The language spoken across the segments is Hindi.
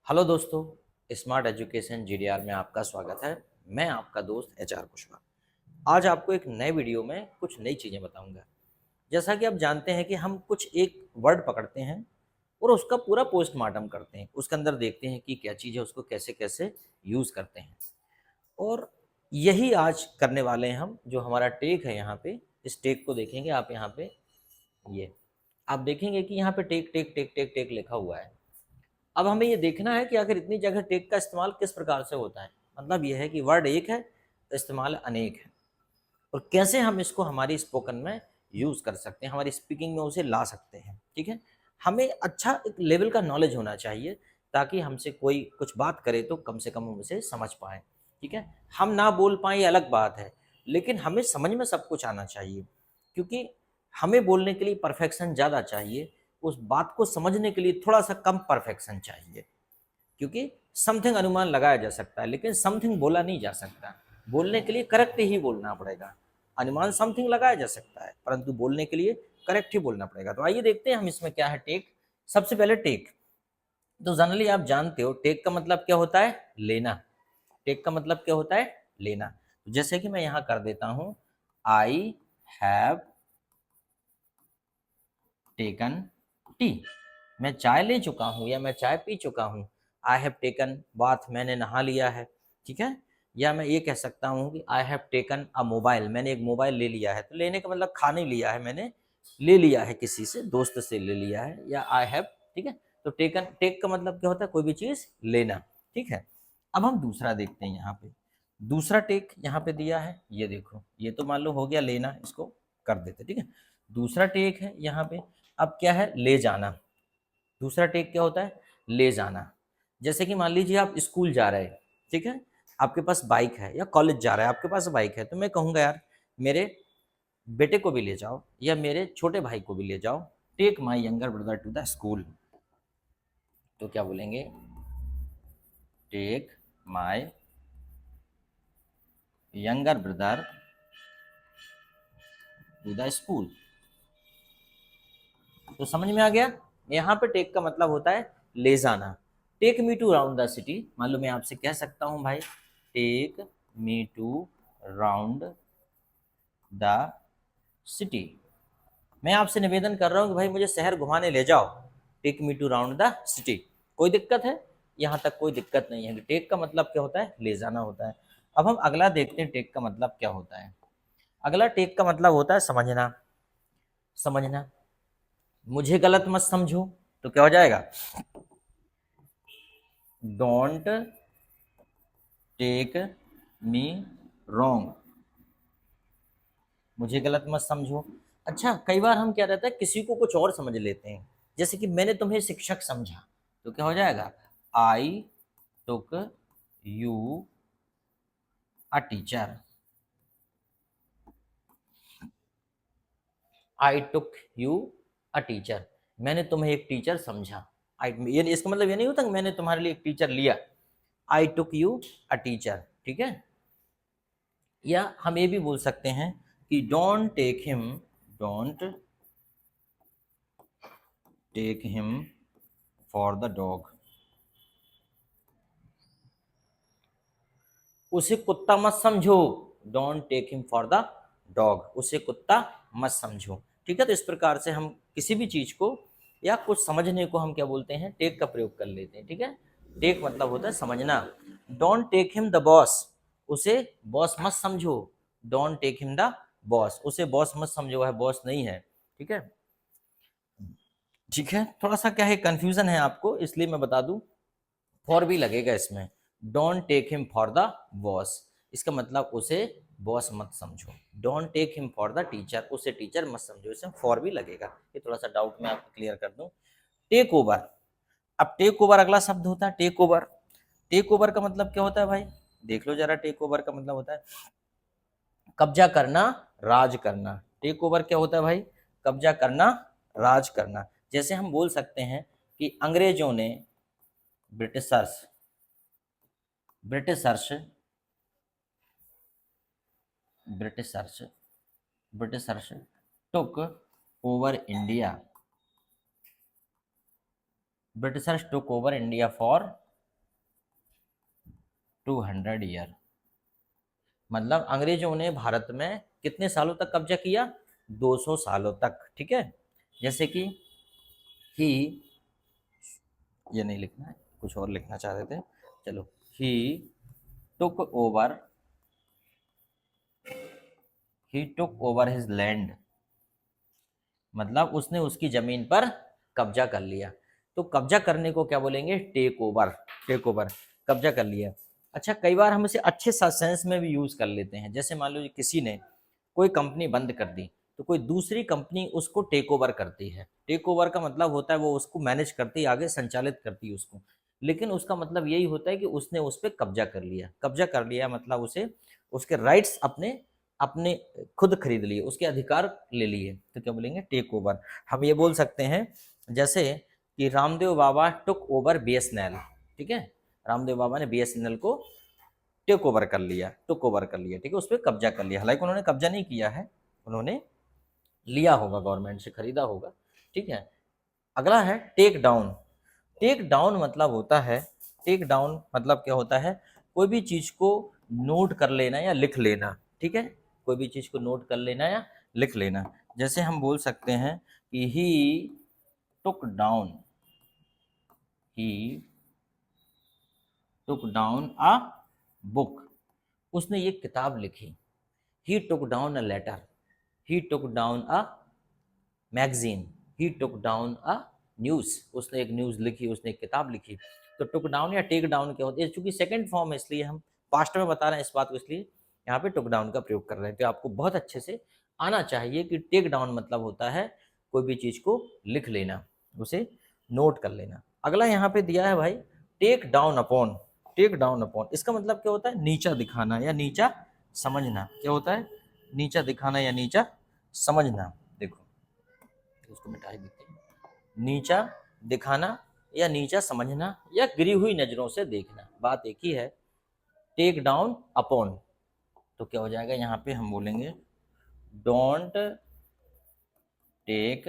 हेलो दोस्तों, स्मार्ट एजुकेशन जीडीआर में आपका स्वागत है। मैं आपका दोस्त एचआर कुशवाहा। आज आपको एक नए वीडियो में कुछ नई चीज़ें बताऊंगा। जैसा कि आप जानते हैं कि हम कुछ एक वर्ड पकड़ते हैं और उसका पूरा पोस्टमार्टम करते हैं। उसके अंदर देखते हैं कि क्या चीज़ है, उसको कैसे कैसे यूज़ करते हैं। और यही आज करने वाले हैं हम। जो हमारा टेक है यहाँ पे, इस टेक को देखेंगे आप। यहाँ पे ये आप देखेंगे कि यहाँ पे take take take take take लिखा हुआ है। अब हमें ये देखना है कि आखिर इतनी जगह टेक का इस्तेमाल किस प्रकार से होता है। मतलब ये है कि वर्ड एक है तो इस्तेमाल अनेक है, और कैसे हम इसको हमारी स्पोकन में यूज़ कर सकते हैं, हमारी स्पीकिंग में उसे ला सकते हैं। ठीक है, हमें अच्छा एक लेवल का नॉलेज होना चाहिए, ताकि हमसे कोई कुछ बात करे तो कम से कम हम उसे समझ पाएँ। ठीक है, हम ना बोल पाएँ ये अलग बात है, लेकिन हमें समझ में सब कुछ आना चाहिए। क्योंकि हमें बोलने के लिए परफेक्शन ज़्यादा चाहिए, उस बात को समझने के लिए थोड़ा सा कम परफेक्शन चाहिए। क्योंकि समथिंग अनुमान लगाया जा सकता है, लेकिन समथिंग बोला नहीं जा सकता। बोलने के लिए करेक्ट ही बोलना पड़ेगा। अनुमान समथिंग लगाया जा सकता है, परंतु बोलने के लिए करेक्ट ही बोलना पड़ेगा। तो आइए देखते हैं हम इसमें क्या है टेक। सबसे पहले टेक, तो जनरली आप जानते हो टेक का मतलब क्या होता है, लेना। टेक का मतलब क्या होता है, लेना। तो जैसे कि मैं यहाँ कर देता हूँ, आई हैव टेकन टी। मैं चाय ले चुका हूँ या मैं चाय पी चुका हूँ। आई हैव टेकन बाथ, मैंने नहा लिया है। ठीक है, या मैं ये कह सकता हूँ कि I have taken a mobile, मैंने एक मोबाइल ले लिया है। तो लेने का मतलब खा नहीं लिया है, मैंने ले लिया है, किसी से, दोस्त से ले लिया है, या आई हैव। ठीक है, तो टेकन, टेक का मतलब क्या होता है, कोई भी चीज़ लेना। ठीक है, अब हम दूसरा देखते हैं। यहाँ पे दूसरा टेक यहाँ पे दिया है, ये देखो, ये तो मान लो हो गया लेना, इसको कर देते। ठीक है, दूसरा टेक है यहाँ पे, अब क्या है, ले जाना। दूसरा टेक क्या होता है, ले जाना। जैसे कि मान लीजिए आप स्कूल जा रहे हैं। ठीक है, आपके पास बाइक है, या कॉलेज जा रहे हैं, आपके पास बाइक है, तो मैं कहूँगा यार मेरे बेटे को भी ले जाओ, या मेरे छोटे भाई को भी ले जाओ। Take my younger brother to the school. तो क्या बोलेंगे, take my younger brother to the school. तो समझ में आ गया। यहाँ पे टेक का मतलब होता है ले जाना। Take me to round the city, मान लो मैं आपसे कह सकता हूँ भाई, take me to round the city. मैं आपसे निवेदन कर रहा हूँ कि भाई मुझे शहर घुमाने ले जाओ, take me to round the city. कोई दिक्कत है, यहाँ तक कोई दिक्कत नहीं है। टेक का मतलब क्या होता है, ले जाना होता है। अब हम अगला देखते हैं टेक का मतलब क्या होता है। अगला टेक का मतलब होता है समझना। समझना, मुझे गलत मत समझो। तो क्या हो जाएगा, डोंट टेक मी रॉन्ग। मुझे गलत मत समझो। अच्छा, कई बार हम क्या रहता है, किसी को कुछ और समझ लेते हैं। जैसे कि मैंने तुम्हें शिक्षक समझा, तो क्या हो जाएगा, I took you a teacher. I took you a teacher, मैंने तुम्हें एक टीचर समझा। आई, ये इसका मतलब ये नहीं होता कि मैंने तुम्हारे लिए एक टीचर लिया। आई टुक यू अ टीचर। ठीक है, या हम ये भी बोल सकते हैं कि don't take him, don't take him for the dog. उसे कुत्ता मत समझो, don't take him for the dog, उसे कुत्ता मत समझो। ठीक है, तो इस प्रकार से हम किसी भी चीज को या कुछ समझने को हम क्या बोलते हैं, टेक का प्रयोग कर लेते हैं। ठीक है, टेक मतलब होता है समझना। Don't take him the boss, उसे बॉस मत समझो, don't take him the boss, उसे बॉस मत समझो, वह बॉस नहीं है। ठीक है, ठीक है, थोड़ा सा क्या है, कंफ्यूजन है आपको, इसलिए मैं बता दूं, फॉर भी लगेगा इसमें। Don't take him for the boss, इसका मतलब उसे बॉस मत समझो। Don't take him for the teacher, उसे टीचर मत समझो, इसमें फॉर भी लगेगा। ये थोड़ा सा डाउट मैं आपको क्लियर कर दूं। टेक ओवर, अब टेक ओवर अगला शब्द होता है, टेक ओवर। टेक ओवर का मतलब क्या होता है भाई, देख लो जरा। टेक ओवर का मतलब होता है कब्जा करना, राज करना। टेक ओवर क्या होता है भाई, कब्जा करना, राज करना। जैसे हम बोल सकते हैं कि अंग्रेजों ने, Britishers, Britishers Britishers Britishers took over India, Britishers took over India for 200 year, मतलब अंग्रेजों ने भारत में कितने सालों तक कब्जा किया? 200 सालों तक। ठीक है, जैसे कि ही, ये नहीं लिखना है, कुछ और लिखना चाह रहे थे, चलो, ही टुक ओवर, ही टुक ओवर हिज लैंड, मतलब उसने उसकी जमीन पर कब्जा कर लिया। तो कब्जा करने को क्या बोलेंगे? Take over. टेक ओवर, कब्जा कर लिया। अच्छा, कई बार हम इसे अच्छे सेंस में भी यूज कर लेते हैं। जैसे मान लो किसी ने कोई कंपनी बंद कर दी, तो कोई दूसरी कंपनी उसको टेक ओवर करती है। टेक ओवर का मतलब होता है वो उसको मैनेज करती है, आगे संचालित करती है उसको, लेकिन उसका मतलब यही होता है कि उसने उस पर कब्जा कर लिया। कब्जा कर लिया मतलब उसे उसके राइट्स अपने अपने खुद खरीद लिए, उसके अधिकार ले लिए, तो क्या बोलेंगे? Take over. हम ये बोल सकते हैं जैसे कि Ramdev Baba took over BSNL. ठीक है, रामदेव बाबा ने बीएसएनएल को टेक ओवर कर लिया, टुक ओवर कर लिया। ठीक है, उस पर कब्जा कर लिया। हालांकि उन्होंने कब्जा नहीं किया है, उन्होंने लिया होगा, गवर्नमेंट से खरीदा होगा। ठीक है, अगला है टेक डाउन। टेक डाउन मतलब होता है, टेक डाउन मतलब क्या होता है? कोई भी चीज को नोट कर लेना या लिख लेना। ठीक है, कोई भी चीज को नोट कर लेना या लिख लेना। जैसे हम बोल सकते हैं कि he took down, he took down a book, उसने ये किताब लिखी। He took down a letter, he took down a magazine, he took down a news, उसने एक न्यूज़ लिखी, उसने एक किताब लिखी। तो टुक डाउन या टेक डाउन क्या होता है? चूंकि सेकंड फॉर्म है इसलिए हम पास्ट में बता रहे हैं इस बात को, इसलिए यहाँ पे टुक डाउन का प्रयोग कर रहे हैं। तो आपको बहुत अच्छे से आना चाहिए कि टेक डाउन मतलब होता है कोई भी चीज़ को लिख लेना, उसे नोट कर लेना। अगला यहाँ पे दिया है भाई take down upon. Take down upon इसका मतलब क्या होता है? नीचा दिखाना या नीचा समझना। क्या होता है? नीचा दिखाना या नीचा समझना। देखो, उसको मिटा ही देते हैं। नीचा दिखाना या नीचा समझना या गिरी हुई नजरों से देखना, बात एक ही है। टेक डाउन अपॉन, तो क्या हो जाएगा? यहाँ पे हम बोलेंगे don't take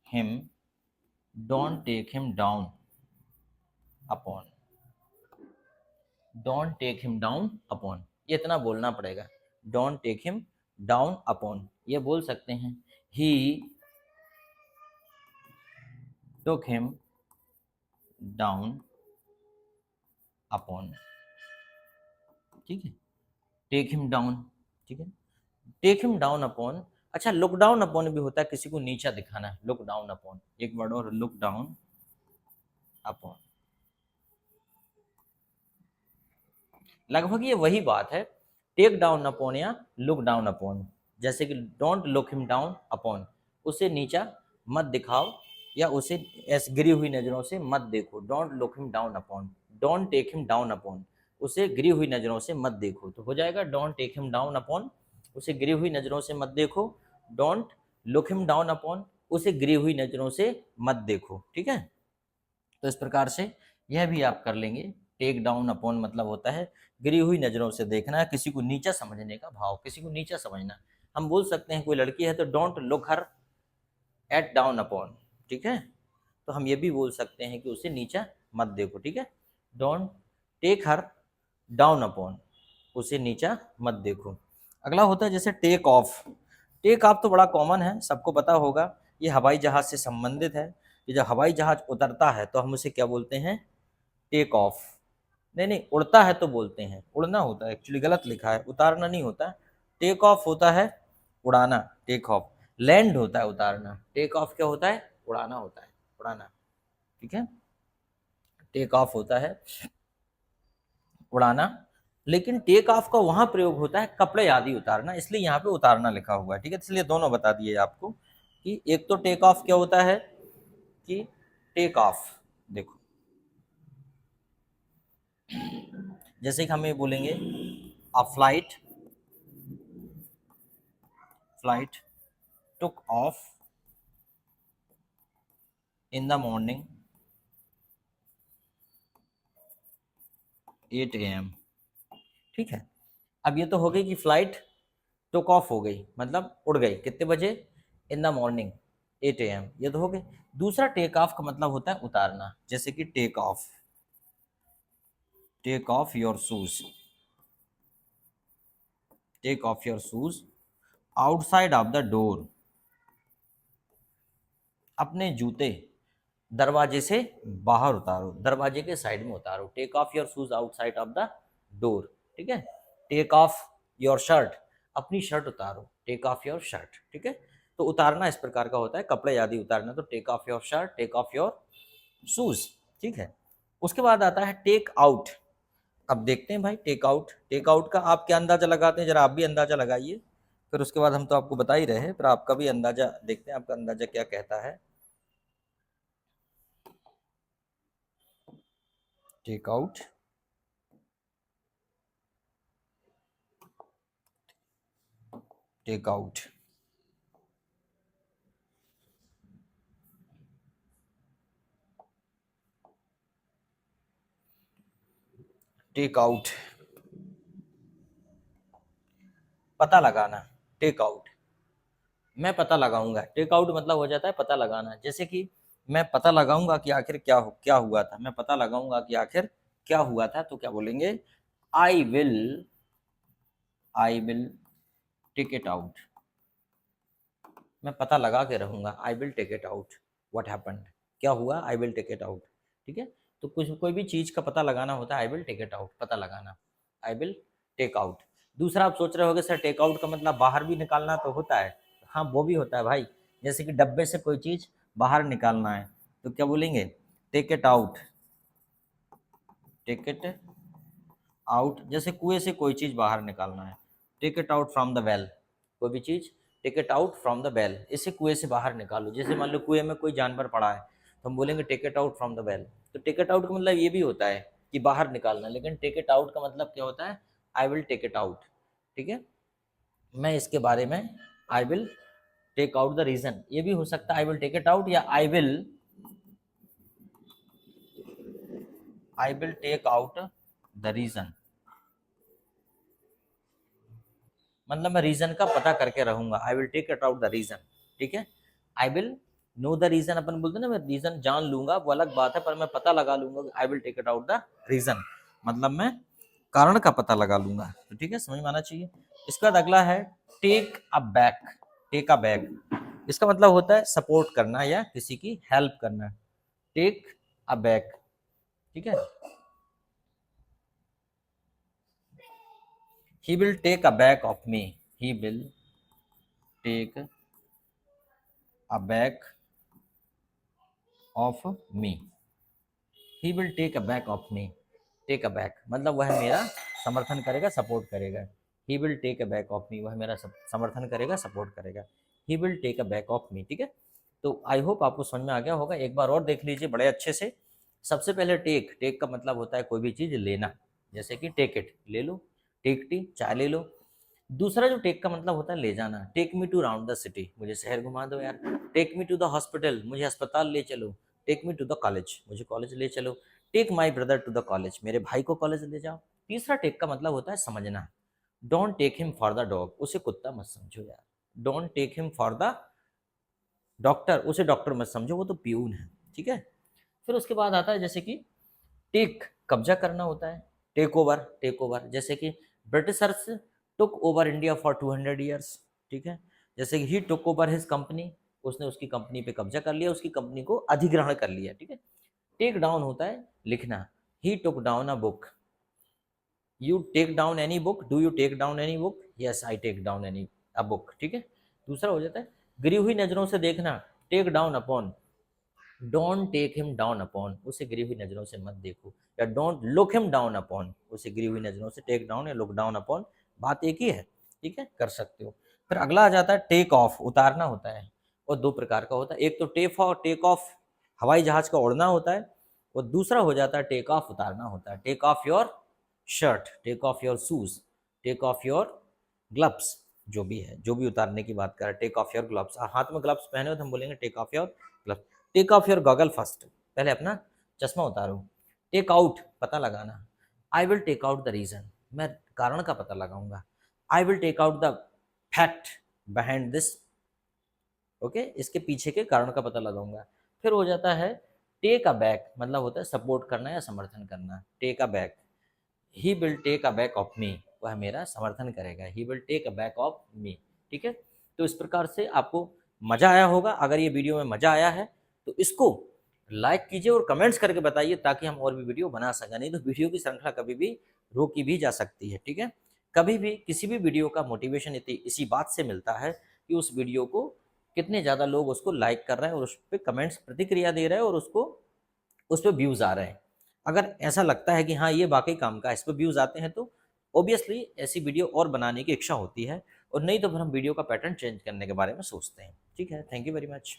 him, don't take him down upon, don't take him down upon, ये इतना बोलना पड़ेगा। Don't take him down upon, ये बोल सकते हैं he took him down upon. ठीक है, टेक हिम डाउन। ठीक है, टेक हिम डाउन अपॉन। अच्छा, लुक डाउन अपॉन भी होता है, किसी को नीचा दिखाना। लुक डाउन अपॉन, एक वर्ड और, लुक डाउन अपॉन, लगभग ये वही बात है। टेक डाउन अपॉन या लुक डाउन अपॉन। जैसे कि don't look him down upon, उसे नीचा मत दिखाओ या उसे ऐसे गिरी हुई नजरों से मत देखो। Don't look him down upon, don't take him down upon, उसे गिरी हुई नजरों से मत देखो। तो हो जाएगा don't take him down upon, उसे गिरी हुई नजरों से मत देखो। Don't look him down upon, उसे गिरी हुई नजरों से मत देखो। ठीक है, तो इस प्रकार से यह भी आप कर लेंगे। टेक डाउन अपॉन मतलब होता है गिरी हुई नजरों से देखना, किसी को नीचा समझने का भाव, किसी को नीचा समझना। हम बोल सकते हैं कोई लड़की है तो don't look her at down upon. ठीक है, तो हम ये भी बोल सकते हैं कि उसे नीचा मत देखो। ठीक है, don't take her down upon, उसे नीचा मत देखो। अगला होता है जैसे टेक ऑफ। टेक ऑफ तो बड़ा कॉमन है, सबको पता होगा, ये हवाई जहाज से संबंधित है कि जब हवाई जहाज उतरता है तो हम उसे क्या बोलते हैं? Take off. नहीं नहीं, उड़ता है तो बोलते हैं, उड़ना होता है, एक्चुअली गलत लिखा है, उतारना नहीं होता। टेक ऑफ होता है उड़ाना, टेक ऑफ। लैंड होता है उतारना, टेक ऑफ क्या होता है? उड़ाना होता है, उड़ाना। ठीक है, टेक ऑफ होता है उड़ाना, लेकिन टेक ऑफ का वहां प्रयोग होता है कपड़े आदि उतारना, इसलिए यहाँ पे उतारना लिखा हुआ है। ठीक है, इसलिए दोनों बता दिए आपको कि एक तो टेक ऑफ क्या होता है कि टेक ऑफ, देखो जैसे कि हम ये बोलेंगे a flight, flight took off in the morning 8 AM। ठीक है, अब ये तो हो गई कि फ्लाइट टुक ऑफ हो गई, मतलब उड़ गई, कितने बजे? इन द मॉर्निंग 8 AM, ये तो हो गई। दूसरा टेक ऑफ का मतलब होता है उतारना, जैसे कि take off, take off your shoes, take off your shoes outside of the door, अपने जूते दरवाजे से बाहर उतारो, दरवाजे के साइड में उतारो। Take off your shoes outside of the door, ठीक है। टेक ऑफ योर शर्ट, अपनी शर्ट उतारो, टेक ऑफ योर शर्ट, ठीक है। तो उतारना इस प्रकार का होता है, कपड़े आदि उतारना, तो take off your shirt, take off your shoes, ठीक है। उसके बाद आता है टेक आउट। अब देखते हैं भाई टेक आउट, टेक आउट का आप क्या अंदाजा लगाते हैं, जरा आप भी अंदाजा लगाइए। फिर उसके बाद हम तो आपको बता ही रहे हैं, पर आपका भी अंदाजा देखते हैं, आपका अंदाजा क्या कहता है। Take out, take out, take out, पता लगाना, टेक आउट, मैं पता लगाऊंगा। टेक आउट मतलब हो जाता है पता लगाना। जैसे कि मैं पता लगाऊंगा कि आखिर क्या हुआ था, मैं पता लगाऊंगा कि आखिर क्या हुआ था, तो क्या बोलेंगे, I will, I will take it out, मैं पता लगा के रहूंगा। I will take it out what happened, क्या हुआ, I will take it out, ठीक है। तो कुछ कोई भी चीज का पता लगाना होता है, I will take it out, पता लगाना, आई विल टेक आउट। दूसरा आप सोच रहे होगे सर टेक आउट का मतलब बाहर भी निकालना तो होता है, हाँ वो भी होता है भाई। जैसे कि डब्बे से कोई चीज बाहर निकालना है तो क्या बोलेंगे, take it out, take it out. जैसे कुएं से कोई चीज बाहर निकालना है, take it out from the well, कोई भी चीज take it out from the well, इसे कुएं से बाहर निकालो। जैसे मान लो कुएं में कोई जानवर पड़ा है तो हम बोलेंगे take it out from the well. तो टेक इट आउट का मतलब ये भी होता है कि बाहर निकालना, लेकिन टेक इट आउट का मतलब क्या होता है, I will take it out, ठीक है। मैं इसके बारे में, I will take out the reason, ये भी हो सकता है I will take it out, या I will take out the reason, मतलब मैं रीजन का पता करके रहूंगा। I will take it out the reason, ठीक है। I will know the reason, अपन बोलते हैं ना मैं रीजन जान लूंगा, वो अलग बात है, पर मैं पता लगा लूंगा। I will take it out the reason मतलब मैं कारण का पता लगा लूंगा, तो ठीक है, समझ में आना चाहिए। इसके बाद अगला है take a back, take a back, इसका मतलब होता है सपोर्ट करना या किसी की हेल्प करना। टेक अ बैक, ठीक है। He will take a back of me, he will take a back of me, he will take a back of me, take a back मतलब वह मेरा समर्थन करेगा, सपोर्ट करेगा। He will take a back of me, वह मेरा समर्थन करेगा, सपोर्ट करेगा। He will take a back of me, ठीक है। तो आई होप आपको समझ में आ गया होगा, एक बार और देख लीजिए बड़े अच्छे से। सबसे पहले टेक, टेक का मतलब होता है कोई भी चीज़ लेना, जैसे कि टेक इट ले लो, टेक टी चाय ले लो। दूसरा जो टेक का मतलब होता है ले जाना, take me to round the city, मुझे शहर घुमा दो यार। Take me to the hospital, मुझे अस्पताल ले चलो। Take me to the college, मुझे कॉलेज ले चलो। Take my brother to the college, मेरे भाई को कॉलेज ले जाओ। तीसरा टेक का मतलब होता है समझना, don't take him for the dog, उसे कुत्ता मत समझो यार। Don't take him for the doctor, उसे डॉक्टर मत समझो, वो तो प्यून है, ठीक है। फिर उसके बाद आता है जैसे कि टेक, कब्जा करना होता है। टेक ओवर, टेक ओवर जैसे कि Britishers took over India for 200 years, ठीक है। जैसे कि he took over his company, उसने उसकी कंपनी पे कब्जा कर लिया, उसकी कंपनी को अधिग्रहण कर लिया, ठीक है। टेक डाउन होता है लिखना, he took down a book, you take down any book, do you take down any book, yes I take down any a book, ठीक है। दूसरा हो जाता है गिरी हुई नजरों से देखना, take down upon, don't take him down upon, उसे गिरी हुई नजरों से मत देखो। या don't look him down upon, उसे गिरी हुई नजरों से, टेक डाउन या लुक डाउन अपॉन बात एक ही है, ठीक है, कर सकते हो। फिर अगला आ जाता है टेक ऑफ, उतारना होता है। और दो प्रकार का होता है, एक तो टेक ऑफ हवाई जहाज का उड़ना होता है, और दूसरा हो जाता है टेक ऑफ उतारना होता है। Take off your shirt, take off your shoes, take off your gloves, जो भी है, जो भी उतारने की बात करें, टेक ऑफ योर ग्लव्स, हाथ में ग्लव्स पहने हो तो हम बोलेंगे take off your gloves. Take off your goggle first, पहले अपना चश्मा उतारो। टेक आउट, पता लगाना, I will take out the reason, मैं कारण का पता लगाऊंगा। I will take out the fact behind this, okay, इसके पीछे के कारण का पता लगाऊंगा। फिर हो जाता है टेक अ बैक, मतलब होता है सपोर्ट करना या समर्थन करना, take a back. He will take a back of me, वह मेरा समर्थन करेगा, he will take a back of me. ठीक है, तो इस प्रकार से आपको मज़ा आया होगा। अगर ये वीडियो में मज़ा आया है तो इसको लाइक कीजिए और कमेंट्स करके बताइए, ताकि हम और भी वीडियो बना सकें। नहीं तो वीडियो की श्रृंखला कभी भी रोकी भी जा सकती है। ठीक है, कभी भी किसी भी वीडियो का मोटिवेशन इसी बात से मिलता है कि उस वीडियो को कितने ज़्यादा लोग उसको लाइक कर रहे हैं और उस पर कमेंट्स प्रतिक्रिया दे रहे हैं और उसको उस पर व्यूज़ आ रहे हैं। अगर ऐसा लगता है कि हाँ ये वाकई काम का है, इस पर व्यूज़ आते हैं, तो ऑब्वियसली ऐसी वीडियो और बनाने की इच्छा होती है, और नहीं तो फिर हम वीडियो का पैटर्न चेंज करने के बारे में सोचते हैं। ठीक है, थैंक यू वेरी मच।